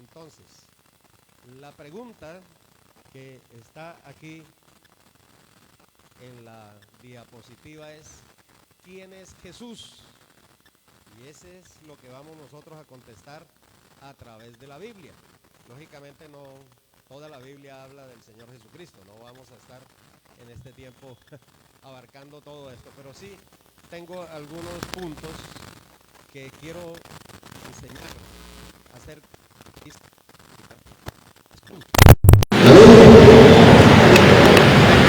Entonces, la pregunta que está aquí en la diapositiva es: ¿quién es Jesús? Y ese es lo que vamos nosotros a contestar a través de la Biblia. Lógicamente no toda la Biblia habla del Señor Jesucristo, no vamos a estar en este tiempo abarcando todo esto, pero sí tengo algunos puntos que quiero enseñar acerca de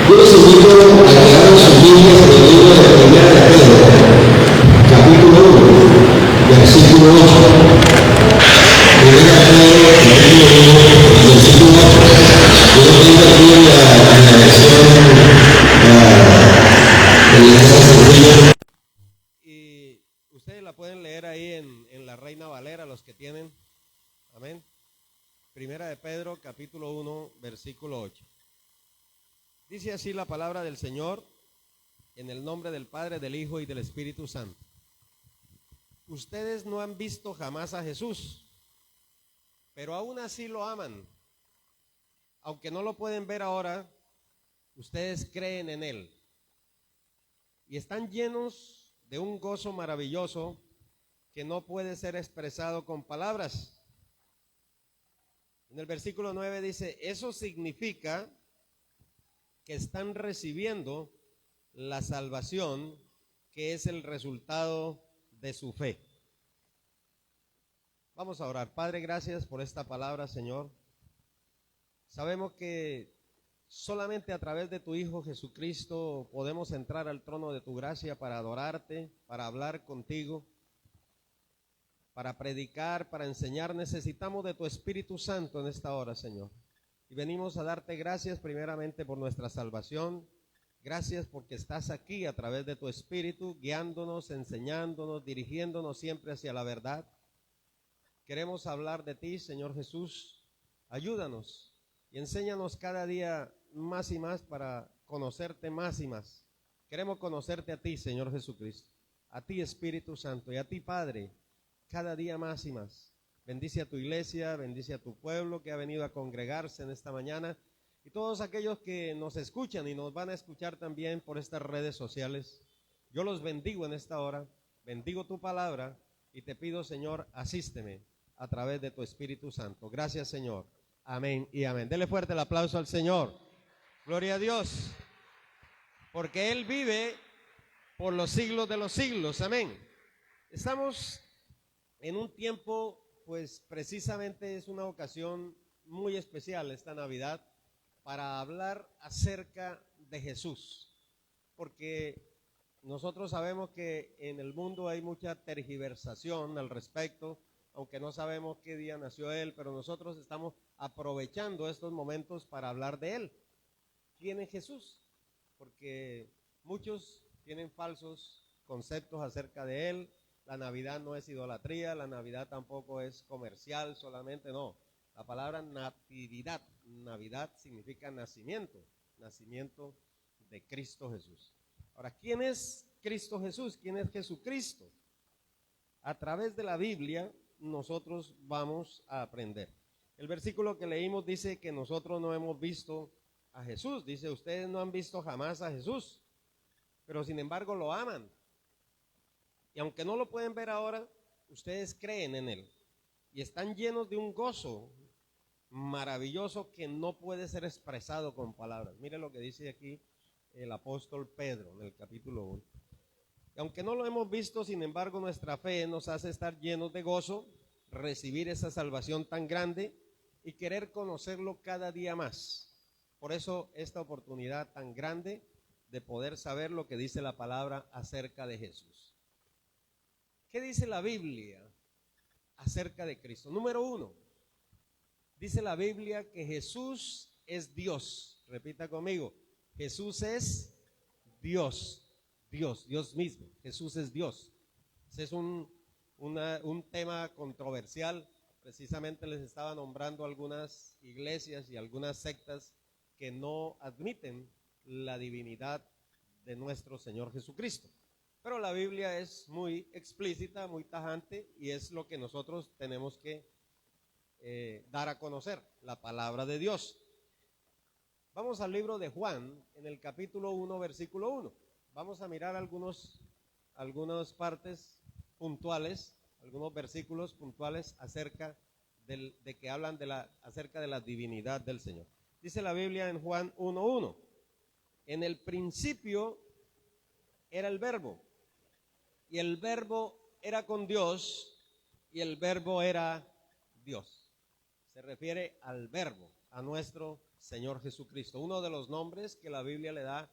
Yo los invito a que abran sus Biblias en el libro de Primera de Pedro, capítulo 1, versículo 8. Primera de Pedro, capítulo 1, versículo 8. Yo lo tengo aquí en la versión en la sencilla. y ustedes la pueden leer ahí en la Reina Valera, los que tienen. Amén. Primera de Pedro, capítulo 1, versículo 8. Dice así la palabra del Señor, en el nombre del Padre, del Hijo y del Espíritu Santo. Ustedes no han visto jamás a Jesús, pero aún así lo aman. Aunque no lo pueden ver ahora, ustedes creen en Él y están llenos de un gozo maravilloso que no puede ser expresado con palabras. En el versículo 9 dice: eso significa que están recibiendo la salvación que es el resultado de su fe. Vamos a orar. Padre, gracias por esta palabra, Señor. Sabemos que solamente a través de tu Hijo Jesucristo podemos entrar al trono de tu gracia para adorarte, para hablar contigo, para predicar, para enseñar. Necesitamos de tu Espíritu Santo en esta hora, Señor. Y venimos a darte gracias primeramente por nuestra salvación. Gracias porque estás aquí a través de tu Espíritu, guiándonos, enseñándonos, dirigiéndonos siempre hacia la verdad. Queremos hablar de ti, Señor Jesús. Ayúdanos y enséñanos cada día más y más para conocerte más y más. Queremos conocerte a ti, Señor Jesucristo, a ti, Espíritu Santo, y a ti, Padre, cada día más y más. Bendice a tu iglesia, bendice a tu pueblo que ha venido a congregarse en esta mañana, y todos aquellos que nos escuchan y nos van a escuchar también por estas redes sociales. Yo los bendigo en esta hora, bendigo tu palabra y te pido, Señor, asísteme a través de tu Espíritu Santo. Gracias, Señor. Amén y amén. Dele fuerte el aplauso al Señor. Gloria a Dios, porque Él vive por los siglos de los siglos. Amén. Estamos en un tiempo, pues precisamente es una ocasión muy especial esta Navidad para hablar acerca de Jesús, porque nosotros sabemos que en el mundo hay mucha tergiversación al respecto, aunque no sabemos qué día nació Él, pero nosotros estamos aprovechando estos momentos para hablar de Él. ¿Quién es Jesús? Porque muchos tienen falsos conceptos acerca de Él. La Navidad no es idolatría, la Navidad tampoco es comercial solamente, no. La palabra natividad, Navidad significa nacimiento, nacimiento de Cristo Jesús. Ahora, ¿quién es Cristo Jesús? ¿Quién es Jesucristo? A través de la Biblia nosotros vamos a aprender. El versículo que leímos dice que nosotros no hemos visto a Jesús. Dice, ustedes no han visto jamás a Jesús, pero sin embargo lo aman. Y aunque no lo pueden ver ahora, ustedes creen en Él. Y están llenos de un gozo maravilloso que no puede ser expresado con palabras. Mire lo que dice aquí el apóstol Pedro en el capítulo 1. Y aunque no lo hemos visto, sin embargo, nuestra fe nos hace estar llenos de gozo, recibir esa salvación tan grande y querer conocerlo cada día más. Por eso esta oportunidad tan grande de poder saber lo que dice la palabra acerca de Jesús. ¿Qué dice la Biblia acerca de Cristo? Número 1, dice la Biblia que Jesús es Dios. Repita conmigo, Jesús es Dios. Dios mismo. Jesús es Dios. Ese es un tema controversial. Precisamente les estaba nombrando algunas iglesias y algunas sectas que no admiten la divinidad de nuestro Señor Jesucristo. Pero la Biblia es muy explícita, muy tajante, y es lo que nosotros tenemos que dar a conocer la palabra de Dios. Vamos al libro de Juan, en el capítulo 1, versículo 1. Vamos a mirar algunas partes puntuales, algunos versículos puntuales acerca de que hablan acerca de la divinidad del Señor. Dice la Biblia en Juan 1:1, en el principio era el Verbo, y el Verbo era con Dios, y el Verbo era Dios. Se refiere al Verbo, a nuestro Señor Jesucristo. Uno de los nombres que la Biblia le da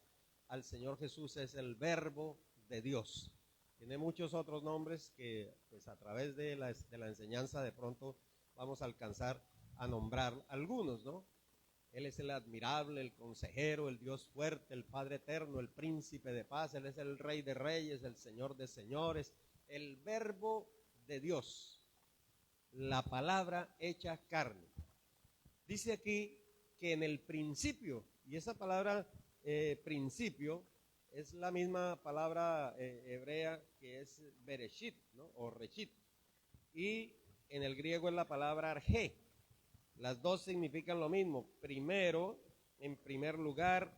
al Señor Jesús es el Verbo de Dios. Tiene muchos otros nombres que pues a través de la enseñanza de pronto vamos a alcanzar a nombrar algunos, ¿no? Él es el admirable, el consejero, el Dios fuerte, el Padre eterno, el príncipe de paz. Él es el Rey de reyes, el Señor de señores, el Verbo de Dios, la palabra hecha carne. Dice aquí que en el principio, y esa palabra principio es la misma palabra hebrea que es bereshit, ¿no? O reshit, y en el griego es la palabra arge. Las dos significan lo mismo: primero, en primer lugar,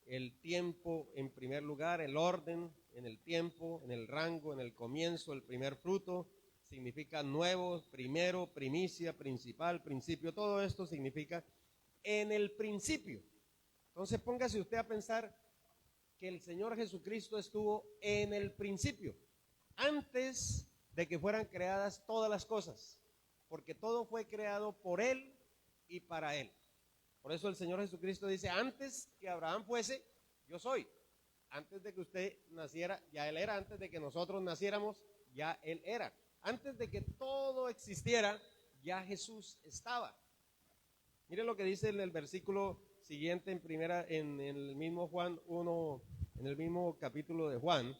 el tiempo en primer lugar, el orden en el tiempo, en el rango, en el comienzo, el primer fruto. Significa nuevo, primero, primicia, principal, principio. Todo esto significa en el principio. Entonces póngase usted a pensar que el Señor Jesucristo estuvo en el principio, antes de que fueran creadas todas las cosas, porque todo fue creado por Él y para Él. Por eso el Señor Jesucristo dice: antes que Abraham fuese, yo soy. Antes de que usted naciera, ya Él era. Antes de que nosotros naciéramos, ya Él era. Antes de que todo existiera, ya Jesús estaba. Mire lo que dice en el versículo siguiente, en el mismo Juan 1, en el mismo capítulo de Juan,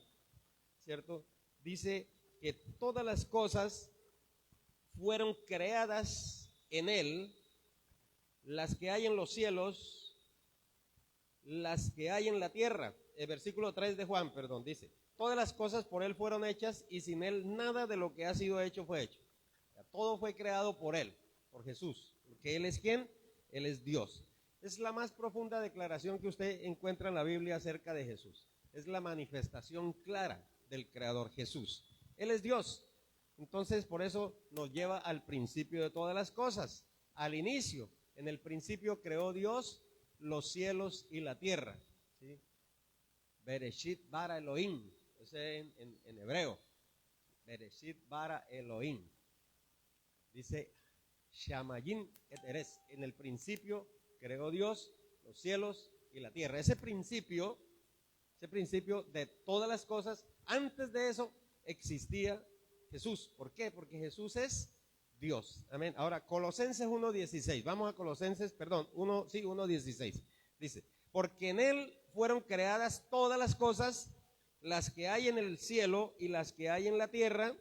¿cierto? Dice que todas las cosas fueron creadas en Él, las que hay en los cielos, las que hay en la tierra. El versículo 3 de Juan, dice: todas las cosas por Él fueron hechas, y sin Él nada de lo que ha sido hecho fue hecho. O sea, todo fue creado por Él, por Jesús. Porque Él es ¿quién? Él es Dios. Es la más profunda declaración que usted encuentra en la Biblia acerca de Jesús. Es la manifestación clara del Creador, Jesús. Él es Dios. Entonces, por eso nos lleva al principio de todas las cosas, al inicio. En el principio creó Dios los cielos y la tierra, ¿sí? Bereshit bara Elohim, ese en hebreo. Bereshit bara Elohim. Dice Shamayim et Eres. En el principio creó Dios los cielos y la tierra. Ese principio de todas las cosas, antes de eso existía Jesús. ¿Por qué? Porque Jesús es Dios. Amén. Ahora, Colosenses 1:16. Vamos a Colosenses, 1:16. Dice: porque en Él fueron creadas todas las cosas, las que hay en el cielo y las que hay en la tierra,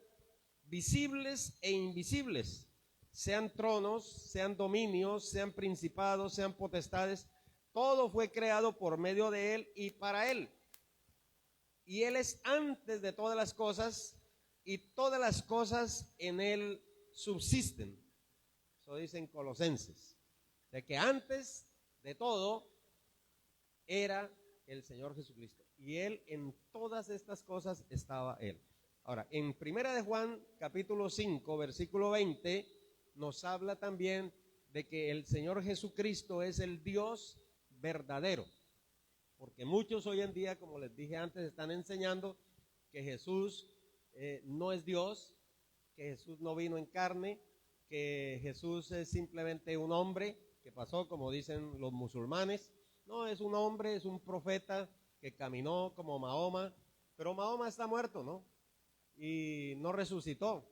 visibles e invisibles, sean tronos, sean dominios, sean principados, sean potestades. Todo fue creado por medio de Él y para Él. Y Él es antes de todas las cosas, y todas las cosas en Él subsisten. Eso dice en Colosenses, de que antes de todo era el Señor Jesucristo, y Él, en todas estas cosas estaba Él. Ahora, en Primera de Juan, capítulo 5, versículo 20, nos habla también de que el Señor Jesucristo es el Dios verdadero. Porque muchos hoy en día, como les dije antes, están enseñando que Jesús no es Dios, que Jesús no vino en carne, que Jesús es simplemente un hombre que pasó, como dicen los musulmanes. No, es un hombre, es un profeta que caminó como Mahoma, pero Mahoma está muerto, ¿no? Y no resucitó.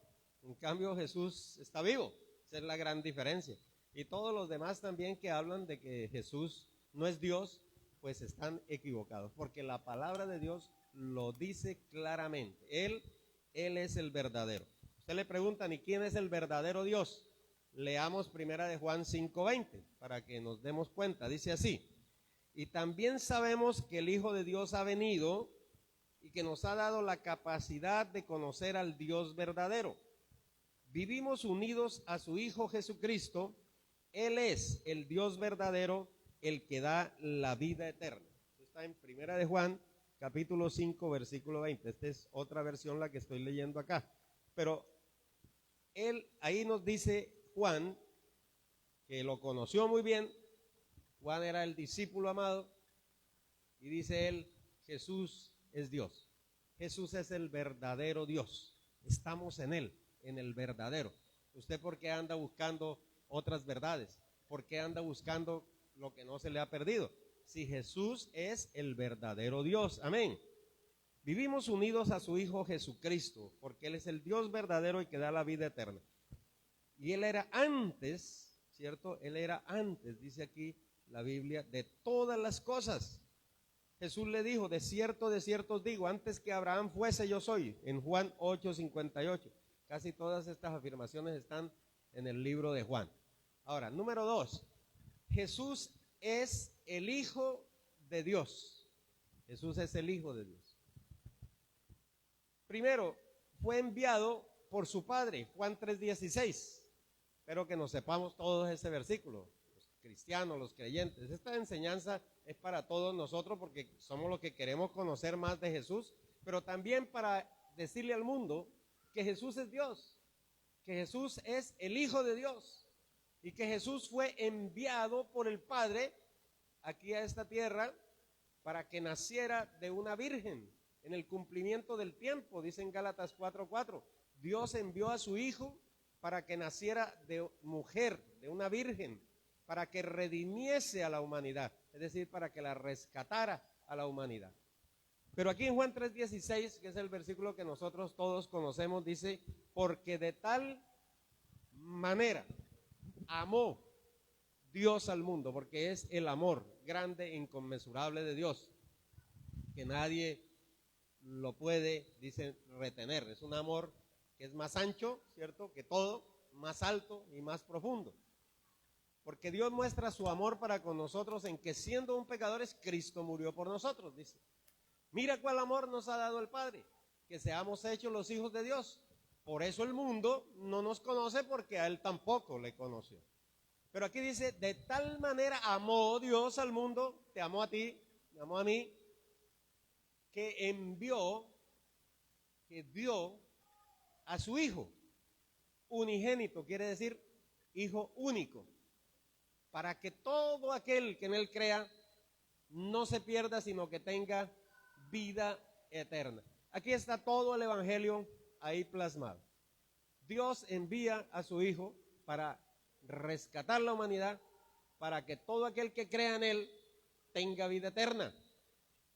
En cambio, Jesús está vivo. Esa es la gran diferencia. Y todos los demás también que hablan de que Jesús no es Dios, pues están equivocados, porque la palabra de Dios lo dice claramente. Él es el verdadero. Usted le preguntan: ¿y quién es el verdadero Dios? Leamos Primera de Juan 5:20 para que nos demos cuenta. Dice así: y también sabemos que el Hijo de Dios ha venido y que nos ha dado la capacidad de conocer al Dios verdadero. vivimos unidos a su Hijo Jesucristo. Él es el Dios verdadero, el que da la vida eterna. Esto está en Primera de Juan, capítulo 5, versículo 20. Esta es otra versión la que estoy leyendo acá. Pero él ahí nos dice Juan, que lo conoció muy bien. Juan era el discípulo amado. Y dice él, Jesús es Dios. Jesús es el verdadero Dios. Estamos en él, en el verdadero. ¿Usted por qué anda buscando otras verdades? ¿Por qué anda buscando lo que no se le ha perdido? Si Jesús es el verdadero Dios. Amén. Vivimos unidos a su Hijo Jesucristo, porque Él es el Dios verdadero y que da la vida eterna. Y Él era antes, ¿cierto? Él era antes, dice aquí la Biblia, de todas las cosas. Jesús le dijo, de cierto os digo, antes que Abraham fuese yo soy, en Juan 8:58. Casi todas estas afirmaciones están en el libro de Juan. Ahora, número 2, Jesús es el Hijo de Dios. Jesús es el Hijo de Dios. Primero, fue enviado por su Padre, Juan 3:16. Espero que nos sepamos todos ese versículo, los cristianos, los creyentes. Esta enseñanza es para todos nosotros porque somos los que queremos conocer más de Jesús, pero también para decirle al mundo que Jesús es Dios, que Jesús es el Hijo de Dios y que Jesús fue enviado por el Padre aquí a esta tierra para que naciera de una virgen en el cumplimiento del tiempo, dice en Gálatas 4:4. Dios envió a su Hijo para que naciera de mujer, de una virgen, para que redimiese a la humanidad, es decir, para que la rescatara a la humanidad. Pero aquí en Juan 3:16, que es el versículo que nosotros todos conocemos, dice, porque de tal manera amó Dios al mundo, porque es el amor grande e inconmensurable de Dios, que nadie lo puede, dice, retener. Es un amor que es más ancho, ¿cierto?, que todo, más alto y más profundo. Porque Dios muestra su amor para con nosotros en que siendo un pecadores, Cristo murió por nosotros, dice. Mira cuál amor nos ha dado el Padre, que seamos hechos los hijos de Dios. Por eso el mundo no nos conoce, porque a Él tampoco le conoció. Pero aquí dice, de tal manera amó Dios al mundo, te amó a ti, me amó a mí, que envió, que dio a su Hijo unigénito, quiere decir Hijo único, para que todo aquel que en Él crea no se pierda, sino que tenga vida eterna. Aquí está todo el Evangelio ahí plasmado. Dios envía a su Hijo para rescatar la humanidad, para que todo aquel que crea en Él tenga vida eterna,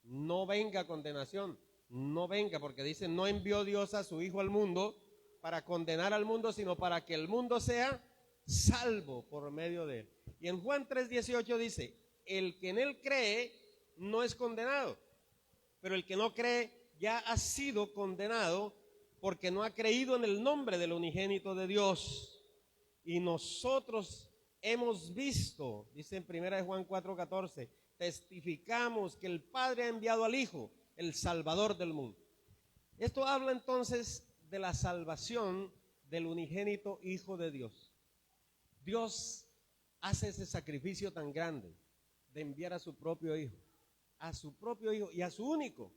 no venga condenación, no venga, porque dice, no envió Dios a su Hijo al mundo para condenar al mundo, sino para que el mundo sea salvo por medio de Él. Y en Juan 3:18 dice, el que en Él cree no es condenado, pero el que no cree ya ha sido condenado porque no ha creído en el nombre del unigénito de Dios. Y nosotros hemos visto, dice en 1 Juan 4:14, testificamos que el Padre ha enviado al Hijo, el Salvador del mundo. Esto habla entonces de la salvación del unigénito Hijo de Dios. Dios hace ese sacrificio tan grande de enviar a su propio Hijo y a su único,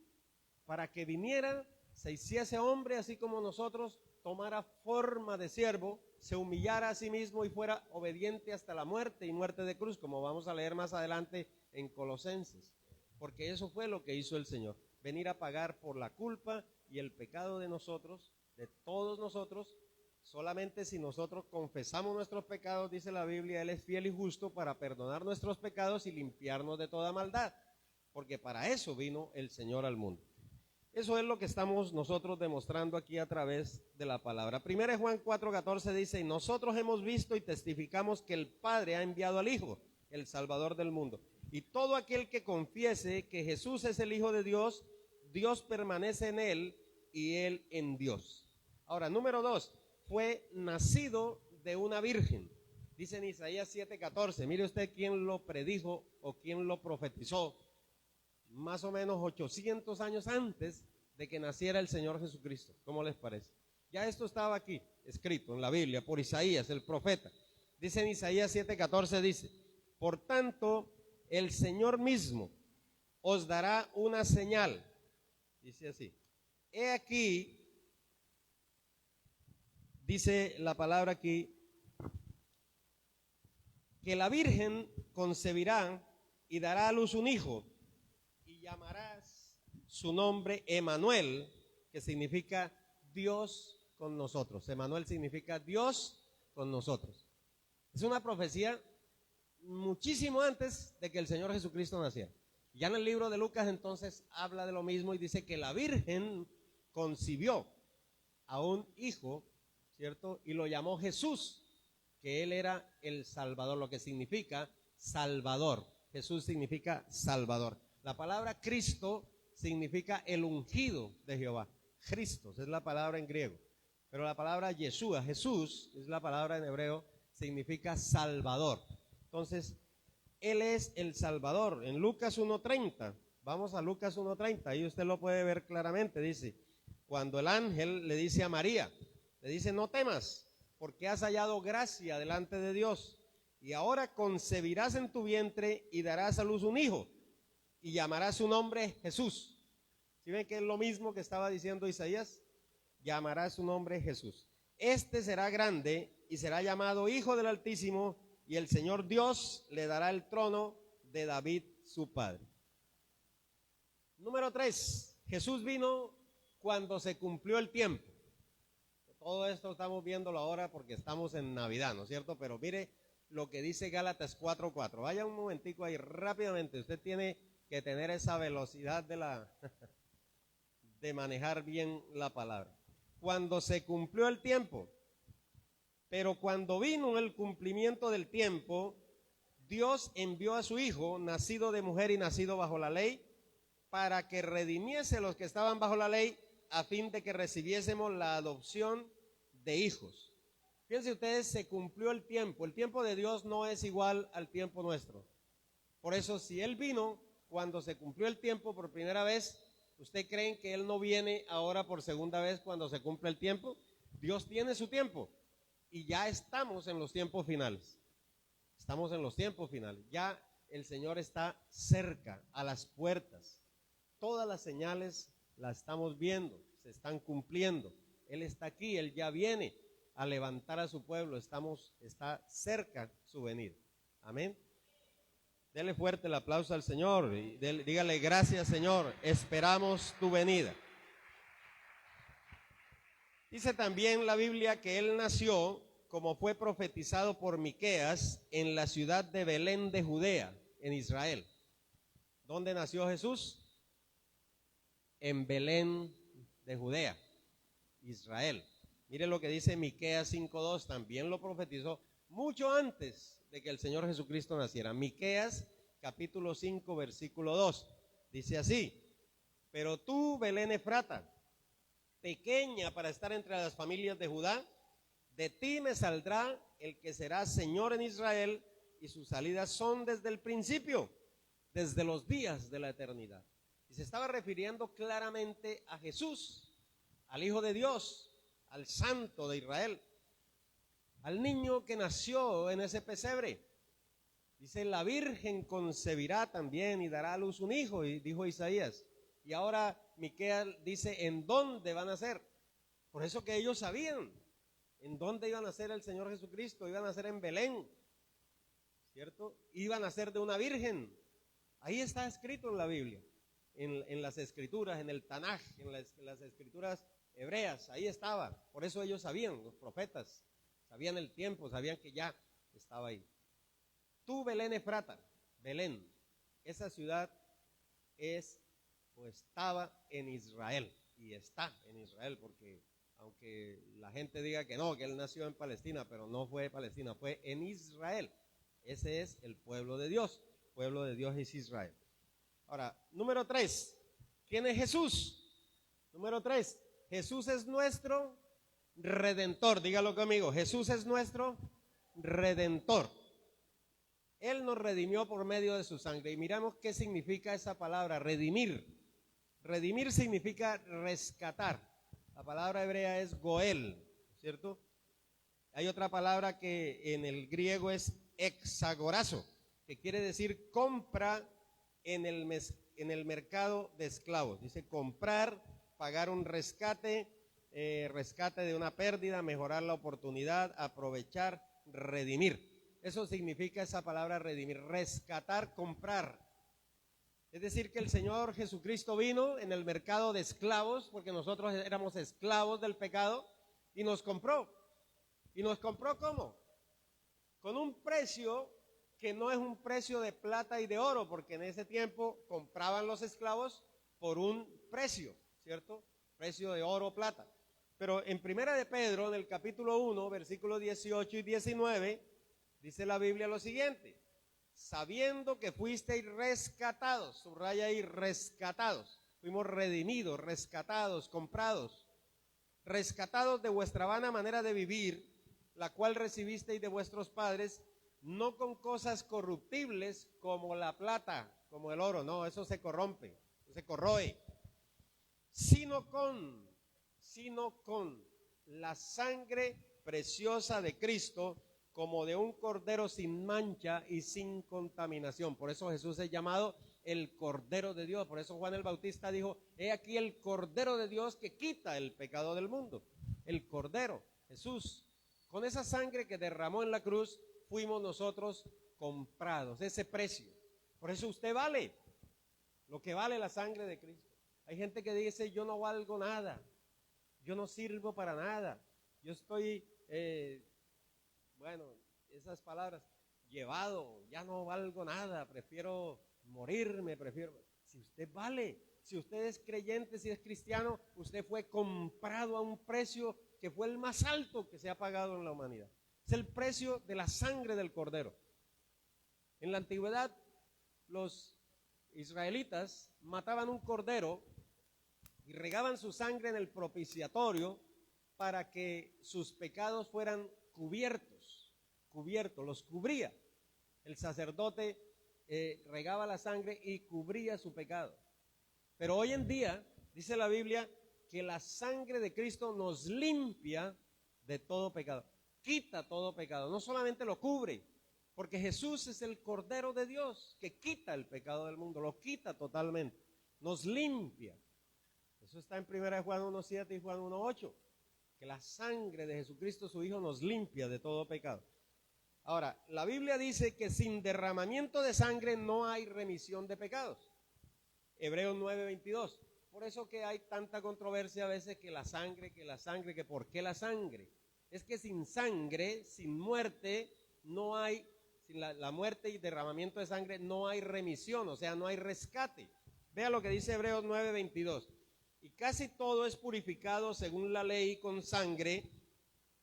para que viniera, se hiciese hombre así como nosotros, tomara forma de siervo, se humillara a sí mismo y fuera obediente hasta la muerte y muerte de cruz, como vamos a leer más adelante en Colosenses, porque eso fue lo que hizo el Señor, venir a pagar por la culpa y el pecado de nosotros, de todos nosotros. Solamente si nosotros confesamos nuestros pecados, dice la Biblia, Él es fiel y justo para perdonar nuestros pecados y limpiarnos de toda maldad, porque para eso vino el Señor al mundo. Eso es lo que estamos nosotros demostrando aquí a través de la palabra. 1 Juan 4:14 dice, y nosotros hemos visto y testificamos que el Padre ha enviado al Hijo, el Salvador del mundo. Y todo aquel que confiese que Jesús es el Hijo de Dios, Dios permanece en Él y Él en Dios. Ahora, número 2, fue nacido de una virgen. Dice en Isaías 7:14, mire usted quién lo predijo o quién lo profetizó, más o menos 800 años antes de que naciera el Señor Jesucristo. ¿Cómo les parece? Ya esto estaba aquí. escrito en la Biblia por Isaías, el profeta. Dice en Isaías 7:14, dice: por tanto, el Señor mismo os dará una señal. Dice así: he aquí, dice la palabra aquí, que la Virgen concebirá y dará a luz un hijo, y llamarás su nombre Emanuel, que significa Dios con nosotros. Emanuel significa Dios con nosotros. Es una profecía muchísimo antes de que el Señor Jesucristo naciera. Ya en el libro de Lucas entonces habla de lo mismo y dice que la Virgen concibió a un hijo, ¿cierto? Y lo llamó Jesús, que él era el Salvador, lo que significa Salvador. Jesús significa Salvador. La palabra Cristo significa el ungido de Jehová. Christos es la palabra en griego, pero la palabra Yeshua, Jesús, es la palabra en hebreo, significa Salvador. Entonces, Él es el Salvador. En Lucas 1:30, vamos a Lucas 1:30, ahí usted lo puede ver claramente, dice, cuando el ángel le dice a María, le dice: no temas, porque has hallado gracia delante de Dios, y ahora concebirás en tu vientre y darás a luz un hijo, y llamarás su nombre Jesús. ¿Sí ven que es lo mismo que estaba diciendo Isaías? Llamará su nombre Jesús. Este será grande y será llamado Hijo del Altísimo, y el Señor Dios le dará el trono de David su padre. Número 3, Jesús vino cuando se cumplió el tiempo. Todo esto estamos viéndolo ahora porque estamos en Navidad, ¿no es cierto? Pero mire lo que dice Gálatas 4:4. Vaya un momentico ahí rápidamente. Usted tiene que tener esa velocidad de manejar bien la palabra. Cuando se cumplió el tiempo, pero cuando vino el cumplimiento del tiempo, Dios envió a su Hijo, nacido de mujer y nacido bajo la ley, para que redimiese a los que estaban bajo la ley, a fin de que recibiésemos la adopción de hijos. Fíjense ustedes, se cumplió el tiempo. El tiempo de Dios no es igual al tiempo nuestro. Por eso, si Él vino cuando se cumplió el tiempo por primera vez, ¿usted cree que Él no viene ahora por segunda vez cuando se cumple el tiempo? Dios tiene su tiempo y ya estamos en los tiempos finales. Estamos en los tiempos finales. Ya el Señor está cerca, a las puertas. Todas las señales las estamos viendo, se están cumpliendo. Él está aquí, Él ya viene a levantar a su pueblo. Está cerca su venida. Amén. Dele fuerte el aplauso al Señor y dígale: gracias, Señor, esperamos tu venida. Dice también la Biblia que Él nació, como fue profetizado por Miqueas, en la ciudad de Belén de Judea, en Israel. ¿Dónde nació Jesús? En Belén de Judea, Israel. Mire lo que dice Miqueas 5:2, también lo profetizó mucho antes de que el Señor Jesucristo naciera. Miqueas capítulo 5 versículo 2, dice así: pero tú, Belén Efrata, pequeña para estar entre las familias de Judá, de ti me saldrá el que será Señor en Israel, y sus salidas son desde el principio, desde los días de la eternidad. Y se estaba refiriendo claramente a Jesús, al Hijo de Dios, al Santo de Israel, al niño que nació en ese pesebre. Dice: la Virgen concebirá también y dará a luz un hijo, y dijo Isaías. Y ahora Miqueas dice en dónde van a ser. Por eso que ellos sabían en dónde iban a ser el Señor Jesucristo. Iban a ser en Belén, ¿cierto? Iban a ser de una virgen. Ahí está escrito en la Biblia, en las escrituras, en el Tanaj, en las escrituras hebreas. Ahí estaba. Por eso ellos sabían, los profetas sabían el tiempo, sabían que ya estaba ahí. Tú, Belén Efrata, Belén, esa ciudad es o estaba en Israel, y está en Israel, porque aunque la gente diga que no, que él nació en Palestina, pero no fue Palestina, fue en Israel. Ese es el pueblo de Dios. El pueblo de Dios es Israel. Ahora, número 3, ¿quién es Jesús? Número 3, Jesús es nuestro Redentor. Dígalo conmigo: Jesús es nuestro Redentor. Él nos redimió por medio de su sangre. Y miramos qué significa esa palabra, redimir. Redimir significa rescatar. La palabra hebrea es goel, ¿cierto? Hay otra palabra que en el griego es exagorazo, que quiere decir compra en el mercado de esclavos. Dice comprar, pagar un rescate, rescate de una pérdida, mejorar la oportunidad, aprovechar, redimir. Eso significa esa palabra redimir, rescatar, comprar. Es decir, que el Señor Jesucristo vino en el mercado de esclavos, porque nosotros éramos esclavos del pecado, y nos compró. ¿Y nos compró cómo? Con un precio que no es un precio de plata y de oro, porque en ese tiempo compraban los esclavos por un precio, ¿cierto? Precio de oro o plata. Pero en Primera de Pedro, en el capítulo 1, versículos 18 y 19, dice la Biblia lo siguiente: sabiendo que fuisteis rescatados, subraya ahí, rescatados, fuimos redimidos, rescatados, comprados, rescatados de vuestra vana manera de vivir, la cual recibisteis de vuestros padres, no con cosas corruptibles como la plata, como el oro, no, eso se corrompe, se corroe, sino con la sangre preciosa de Cristo, como de un cordero sin mancha y sin contaminación. Por eso Jesús es llamado el Cordero de Dios. Por eso Juan el Bautista dijo: he aquí el Cordero de Dios que quita el pecado del mundo. El Cordero, Jesús. Con esa sangre que derramó en la cruz, fuimos nosotros comprados, ese precio. Por eso usted vale lo que vale la sangre de Cristo. Hay gente que dice: yo no valgo nada, yo no sirvo para nada, yo estoy, esas palabras, llevado, ya no valgo nada, prefiero morirme, Si usted vale, si usted es creyente, si es cristiano, usted fue comprado a un precio que fue el más alto que se ha pagado en la humanidad. Es el precio de la sangre del Cordero. En la antigüedad, los israelitas mataban un cordero y regaban su sangre en el propiciatorio para que sus pecados fueran cubiertos, los cubría. El sacerdote regaba la sangre y cubría su pecado. Pero hoy en día, dice la Biblia, que la sangre de Cristo nos limpia de todo pecado, quita todo pecado, no solamente lo cubre, porque Jesús es el Cordero de Dios que quita el pecado del mundo, lo quita totalmente, nos limpia. Eso está en 1 Juan 1:7 y Juan 1:8, que la sangre de Jesucristo su Hijo nos limpia de todo pecado. Ahora, la Biblia dice que sin derramamiento de sangre no hay remisión de pecados. Hebreos 9:22. Por eso que hay tanta controversia a veces que por qué la sangre. Es que sin sangre, sin muerte, no hay, sin la muerte y derramamiento de sangre, no hay remisión, o sea, no hay rescate. Vea lo que dice Hebreos 9:22. Y casi todo es purificado según la ley con sangre,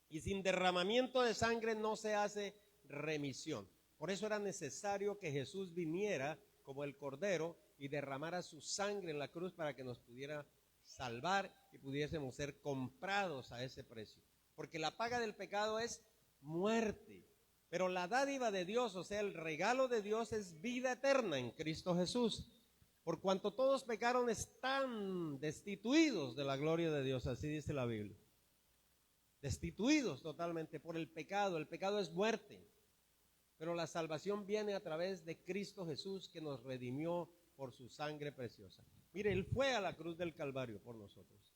y sin derramamiento de sangre no se hace remisión. Por eso era necesario que Jesús viniera como el Cordero y derramara su sangre en la cruz para que nos pudiera salvar y pudiésemos ser comprados a ese precio. Porque la paga del pecado es muerte, pero la dádiva de Dios, o sea, el regalo de Dios, es vida eterna en Cristo Jesús. Por cuanto todos pecaron, están destituidos de la gloria de Dios, así dice la Biblia. Destituidos totalmente por el pecado es muerte. Pero la salvación viene a través de Cristo Jesús, que nos redimió por su sangre preciosa. Mire, Él fue a la cruz del Calvario por nosotros.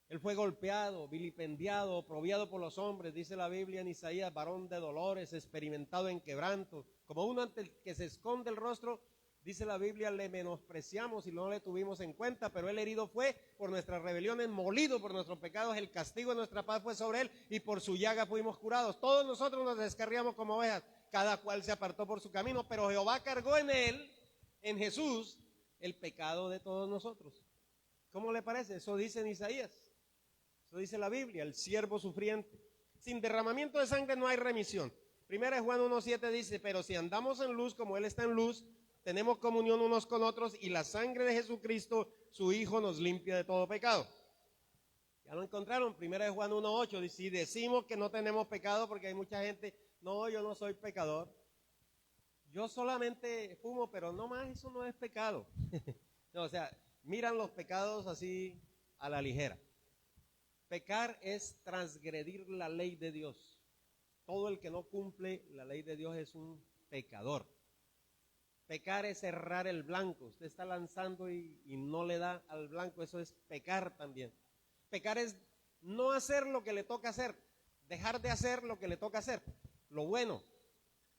Él fue golpeado, vilipendiado, oprobiado por los hombres, dice la Biblia en Isaías, varón de dolores, experimentado en quebranto, como uno ante el que se esconde el rostro. Dice la Biblia, le menospreciamos y no le tuvimos en cuenta, pero Él herido fue por nuestras rebeliones, molido por nuestros pecados, el castigo de nuestra paz fue sobre Él, y por su llaga fuimos curados. Todos nosotros nos descarriamos como ovejas, cada cual se apartó por su camino, pero Jehová cargó en Él, en Jesús, el pecado de todos nosotros. ¿Cómo le parece? Eso dice en Isaías, eso dice la Biblia, el siervo sufriente. Sin derramamiento de sangre no hay remisión. 1 Juan 1:7 dice, pero si andamos en luz como Él está en luz, tenemos comunión unos con otros, y la sangre de Jesucristo, su Hijo, nos limpia de todo pecado. Ya lo encontraron, 1 Juan 1:8, dice, si decimos que no tenemos pecado, porque hay mucha gente, no, yo no soy pecador, yo solamente fumo, pero no más, eso no es pecado. No, o sea, miran los pecados así a la ligera. Pecar es transgredir la ley de Dios. todo el que no cumple la ley de Dios es un pecador. Pecar es errar el blanco. Usted está lanzando y no le da al blanco, eso es pecar también. Pecar es no hacer lo que le toca hacer, dejar de hacer lo que le toca hacer, lo bueno,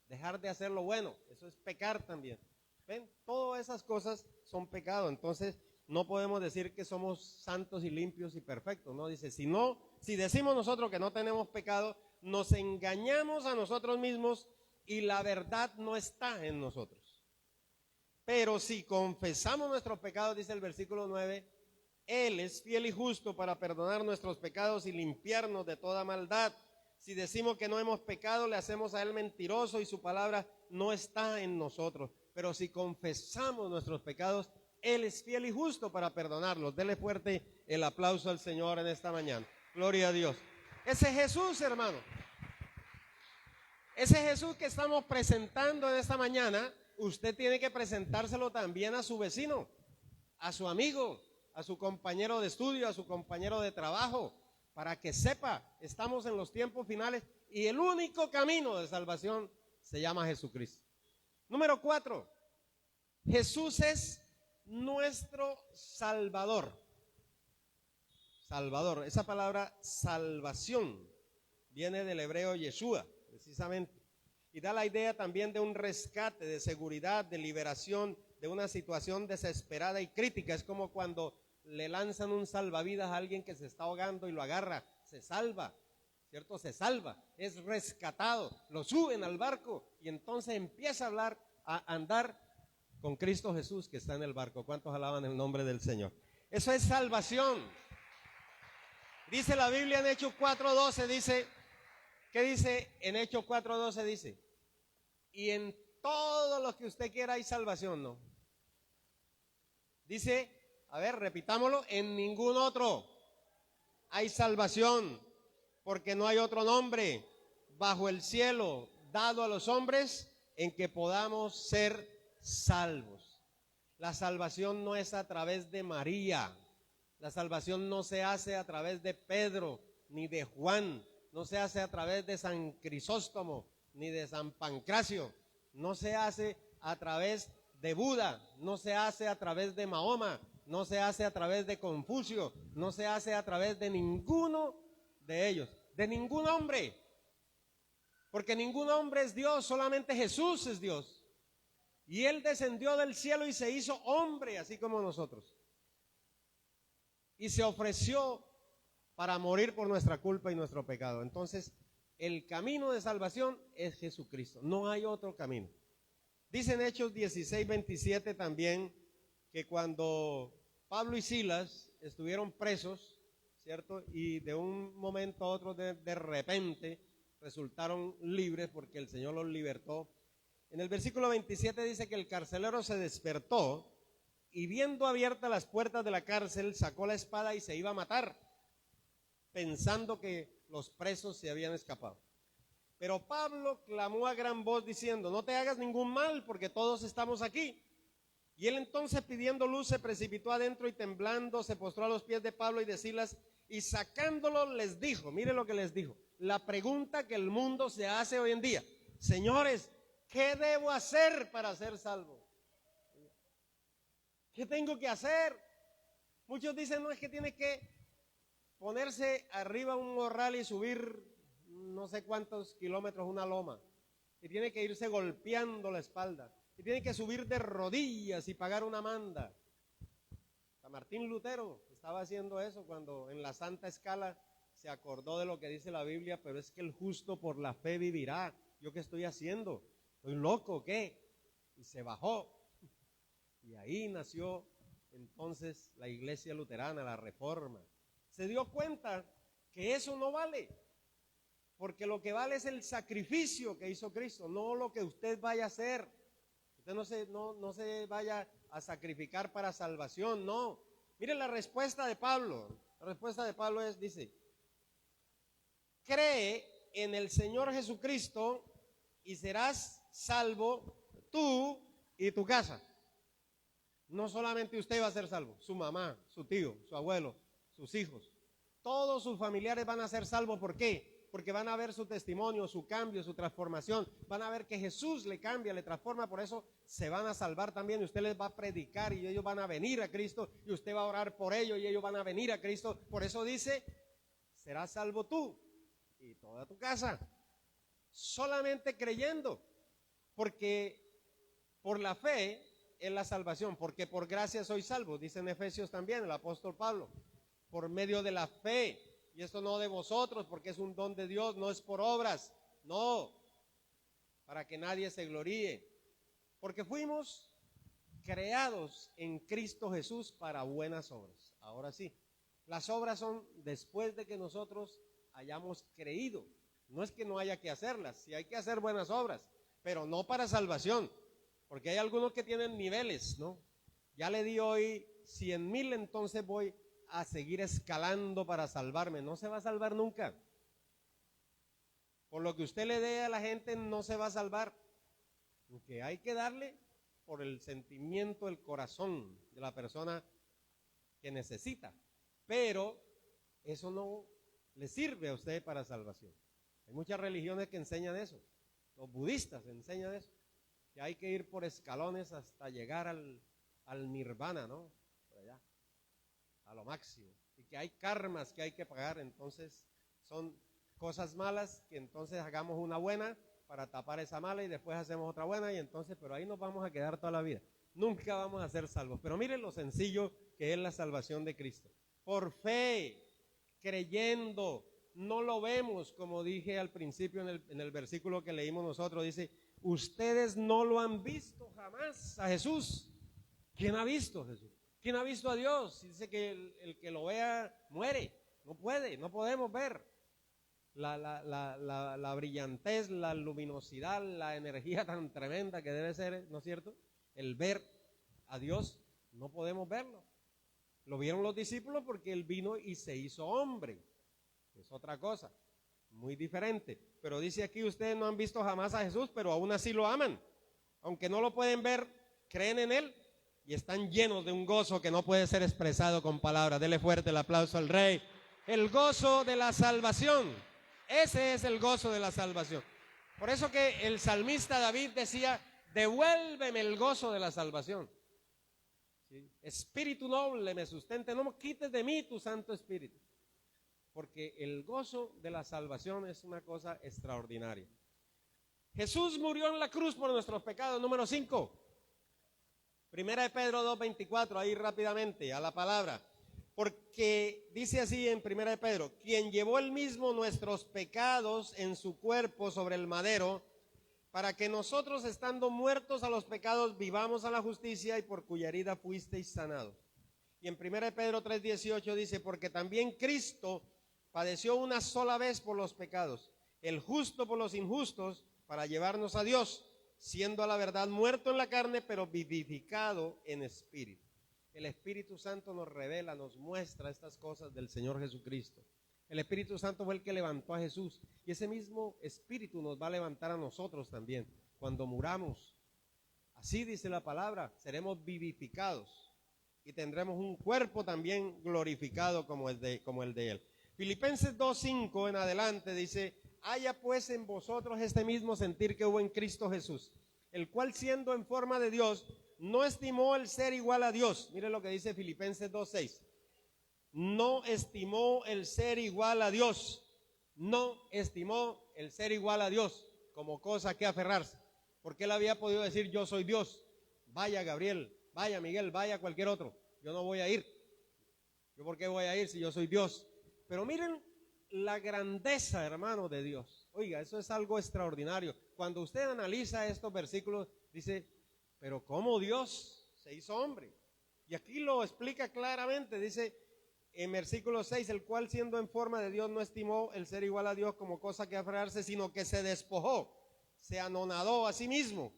dejar de hacer lo bueno, eso es pecar también. ¿Ven? Todas esas cosas son pecado. Entonces no podemos decir que somos santos y limpios y perfectos, ¿no? Dice, si decimos nosotros que no tenemos pecado, nos engañamos a nosotros mismos y la verdad no está en nosotros. Pero si confesamos nuestros pecados, dice el versículo 9, Él es fiel y justo para perdonar nuestros pecados y limpiarnos de toda maldad. Si decimos que no hemos pecado, le hacemos a Él mentiroso y su palabra no está en nosotros. Pero si confesamos nuestros pecados, Él es fiel y justo para perdonarlos. Dele fuerte el aplauso al Señor en esta mañana. Gloria a Dios. Ese Jesús, hermano. Ese Jesús que estamos presentando en esta mañana, usted tiene que presentárselo también a su vecino, a su amigo, a su compañero de estudio, a su compañero de trabajo, para que sepa, estamos en los tiempos finales y el único camino de salvación se llama Jesucristo. Número 4, Jesús es nuestro Salvador. Salvador, esa palabra salvación viene del hebreo Yeshua, precisamente, y da la idea también de un rescate, de seguridad, de liberación de una situación desesperada y crítica. Es como cuando le lanzan un salvavidas a alguien que se está ahogando y lo agarra, se salva, ¿cierto? Se salva, es rescatado, lo suben al barco y entonces empieza a andar con Cristo Jesús que está en el barco. ¿Cuántos alaban el nombre del Señor? Eso es salvación. Dice la Biblia en Hechos 4:12, dice, ¿qué dice en Hechos 4:12? Dice, y en todo lo que usted quiera hay salvación, ¿no? Dice, a ver, repitámoslo, en ningún otro hay salvación, porque no hay otro nombre bajo el cielo dado a los hombres en que podamos ser salvos. La salvación no es a través de María, la salvación no se hace a través de Pedro ni de Juan, no se hace a través de San Crisóstomo ni de San Pancracio, no se hace a través de Buda, no se hace a través de Mahoma, no se hace a través de Confucio, no se hace a través de ninguno de ellos, de ningún hombre, porque ningún hombre es Dios, solamente Jesús es Dios. Y Él descendió del cielo y se hizo hombre, así como nosotros. Y se ofreció para morir por nuestra culpa y nuestro pecado. Entonces, el camino de salvación es Jesucristo, no hay otro camino. Dice en Hechos 16:27 también que cuando Pablo y Silas estuvieron presos, ¿cierto? Y de un momento a otro de repente resultaron libres porque el Señor los libertó. En el versículo 27 dice que el carcelero se despertó y viendo abiertas las puertas de la cárcel sacó la espada y se iba a matar, pensando que los presos se habían escapado. Pero Pablo clamó a gran voz diciendo, no te hagas ningún mal porque todos estamos aquí. Y él entonces pidiendo luz se precipitó adentro y temblando se postró a los pies de Pablo y de Silas y sacándolo les dijo, mire lo que les dijo, la pregunta que el mundo se hace hoy en día, señores, ¿qué debo hacer para ser salvo? ¿Qué tengo que hacer? Muchos dicen, no, es que tiene que ponerse arriba un morral y subir no sé cuántos kilómetros una loma, y tiene que irse golpeando la espalda, y tiene que subir de rodillas y pagar una manda. San Martín Lutero estaba haciendo eso cuando en la Santa Escala se acordó de lo que dice la Biblia, pero es que el justo por la fe vivirá. ¿Yo qué estoy haciendo? ¿Estoy loco o qué? Y se bajó, y ahí nació entonces la iglesia luterana, la Reforma. Se dio cuenta que eso no vale, porque lo que vale es el sacrificio que hizo Cristo, no lo que usted vaya a hacer. Usted no se vaya a sacrificar para salvación, no. Mire la respuesta de Pablo. La respuesta de Pablo dice, cree en el Señor Jesucristo y serás salvo tú y tu casa. No solamente usted va a ser salvo, su mamá, su tío, su abuelo, sus hijos, todos sus familiares van a ser salvos. ¿Por qué? Porque van a ver su testimonio, su cambio, su transformación. Van a ver que Jesús le cambia, le transforma. Por eso se van a salvar también. Y usted les va a predicar y ellos van a venir a Cristo. Y usted va a orar por ellos y ellos van a venir a Cristo. Por eso dice, serás salvo tú y toda tu casa. Solamente creyendo. Porque por la fe es la salvación. Porque por gracia soy salvo. Dice en Efesios también el apóstol Pablo. Por medio de la fe. Y esto no de vosotros, porque es un don de Dios, no es por obras, no, para que nadie se gloríe. Porque fuimos creados en Cristo Jesús para buenas obras. Ahora sí, las obras son después de que nosotros hayamos creído. No es que no haya que hacerlas, sí hay que hacer buenas obras, pero no para salvación. Porque hay algunos que tienen niveles, ¿no? Ya le di hoy 100,000, entonces voy a seguir escalando para salvarme. No se va a salvar nunca. Por lo que usted le dé a la gente no se va a salvar. Lo que hay que darle por el sentimiento, el corazón de la persona que necesita. Pero eso no le sirve a usted para salvación. Hay muchas religiones que enseñan eso. Los budistas enseñan eso. Que hay que ir por escalones hasta llegar al nirvana, ¿no? Por allá, a lo máximo, y que hay karmas que hay que pagar. Entonces son cosas malas, que entonces hagamos una buena para tapar esa mala y después hacemos otra buena y entonces, pero ahí nos vamos a quedar toda la vida, nunca vamos a ser salvos. Pero miren lo sencillo que es la salvación de Cristo, por fe, creyendo. No lo vemos, como dije al principio en el versículo que leímos nosotros, dice, ustedes no lo han visto jamás a Jesús. ¿Quién ha visto a Jesús? ¿Quién ha visto a Dios? Dice que el que lo vea muere. No puede, no podemos ver la brillantez, la luminosidad, la energía tan tremenda que debe ser, ¿no es cierto? El ver a Dios, no podemos verlo. Lo vieron los discípulos porque Él vino y se hizo hombre. Es otra cosa, muy diferente. Pero dice aquí, ustedes no han visto jamás a Jesús, pero aún así lo aman. Aunque no lo pueden ver, creen en Él. Y están llenos de un gozo que no puede ser expresado con palabras. Dele fuerte el aplauso al Rey. El gozo de la salvación. Ese es el gozo de la salvación. Por eso que el salmista David decía, devuélveme el gozo de la salvación. ¿Sí? Espíritu noble me sustente, no me quites de mí tu Santo Espíritu. Porque el gozo de la salvación es una cosa extraordinaria. Jesús murió en la cruz por nuestros pecados, número 5. Primera de Pedro 2:24, ahí rápidamente, a la palabra. Porque dice así en Primera de Pedro, quien llevó él mismo nuestros pecados en su cuerpo sobre el madero, para que nosotros, estando muertos a los pecados, vivamos a la justicia, y por cuya herida fuisteis sanados. Y en Primera de Pedro 3:18 dice, porque también Cristo padeció una sola vez por los pecados, el justo por los injustos, para llevarnos a Dios, siendo a la verdad muerto en la carne, pero vivificado en espíritu. El Espíritu Santo nos revela, nos muestra estas cosas del Señor Jesucristo. El Espíritu Santo fue el que levantó a Jesús, y ese mismo Espíritu nos va a levantar a nosotros también cuando muramos. Así dice la palabra, seremos vivificados y tendremos un cuerpo también glorificado como el de Él. Filipenses 2:5 en adelante dice, haya pues en vosotros este mismo sentir que hubo en Cristo Jesús, el cual siendo en forma de Dios, no estimó el ser igual a Dios. Mire lo que dice Filipenses 2:6. No estimó el ser igual a Dios. No estimó el ser igual a Dios como cosa que aferrarse. Porque él había podido decir, yo soy Dios. Vaya Gabriel, vaya Miguel, vaya cualquier otro. Yo no voy a ir. ¿Yo por qué voy a ir si yo soy Dios? Pero miren la grandeza, hermano, de Dios. Oiga, eso es algo extraordinario. Cuando usted analiza estos versículos, dice, pero ¿cómo Dios se hizo hombre? Y aquí lo explica claramente, dice en versículo 6, el cual siendo en forma de Dios no estimó el ser igual a Dios como cosa que aferrarse, sino que se despojó, se anonadó a sí mismo,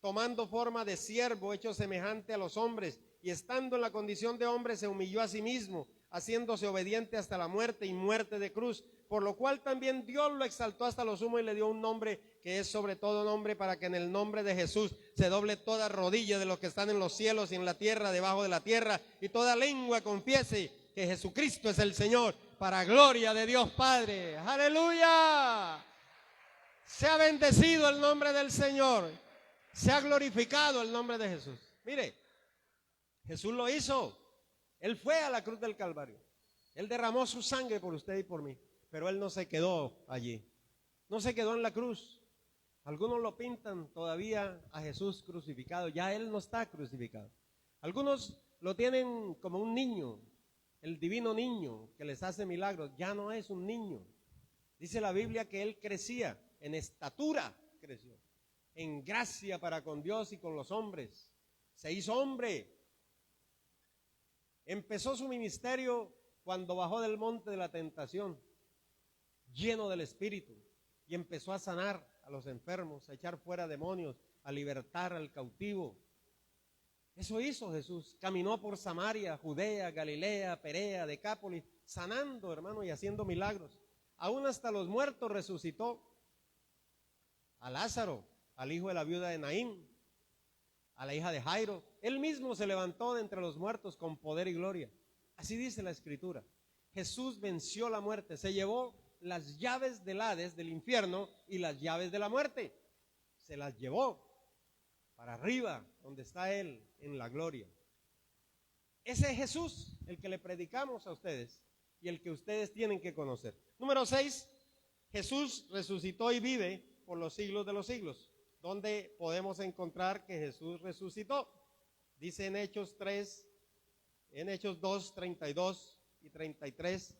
tomando forma de siervo, hecho semejante a los hombres, y estando en la condición de hombre se humilló a sí mismo, haciéndose obediente hasta la muerte y muerte de cruz, por lo cual también Dios lo exaltó hasta lo sumo y le dio un nombre que es sobre todo nombre, para que en el nombre de Jesús se doble toda rodilla de los que están en los cielos y en la tierra, debajo de la tierra, y toda lengua confiese que Jesucristo es el Señor, para gloria de Dios Padre. ¡Aleluya! Sea bendecido el nombre del Señor. Sea glorificado el nombre de Jesús. Mire, Jesús lo hizo. Él fue a la cruz del Calvario. Él derramó su sangre por usted y por mí. Pero Él no se quedó allí. No se quedó en la cruz. Algunos lo pintan todavía a Jesús crucificado. Ya Él no está crucificado. Algunos lo tienen como un niño, el divino niño que les hace milagros. Ya no es un niño. Dice la Biblia que Él crecía, en estatura creció, en gracia para con Dios y con los hombres. Se hizo hombre. Empezó su ministerio cuando bajó del monte de la tentación, lleno del Espíritu, y empezó a sanar a los enfermos, a echar fuera demonios, a libertar al cautivo. Eso hizo Jesús. Caminó por Samaria, Judea, Galilea, Perea, Decápolis, sanando, hermano, y haciendo milagros. Aún hasta los muertos resucitó. A Lázaro, al hijo de la viuda de Naín, a la hija de Jairo. Él mismo se levantó de entre los muertos con poder y gloria. Así dice la Escritura. Jesús venció la muerte, se llevó las llaves del Hades, del infierno, y las llaves de la muerte. Se las llevó para arriba, donde está Él, en la gloria. Ese es Jesús, el que le predicamos a ustedes y el que ustedes tienen que conocer. Número 6, Jesús resucitó y vive por los siglos de los siglos. ¿Dónde podemos encontrar que Jesús resucitó? Dice en Hechos 2, 32 y 33,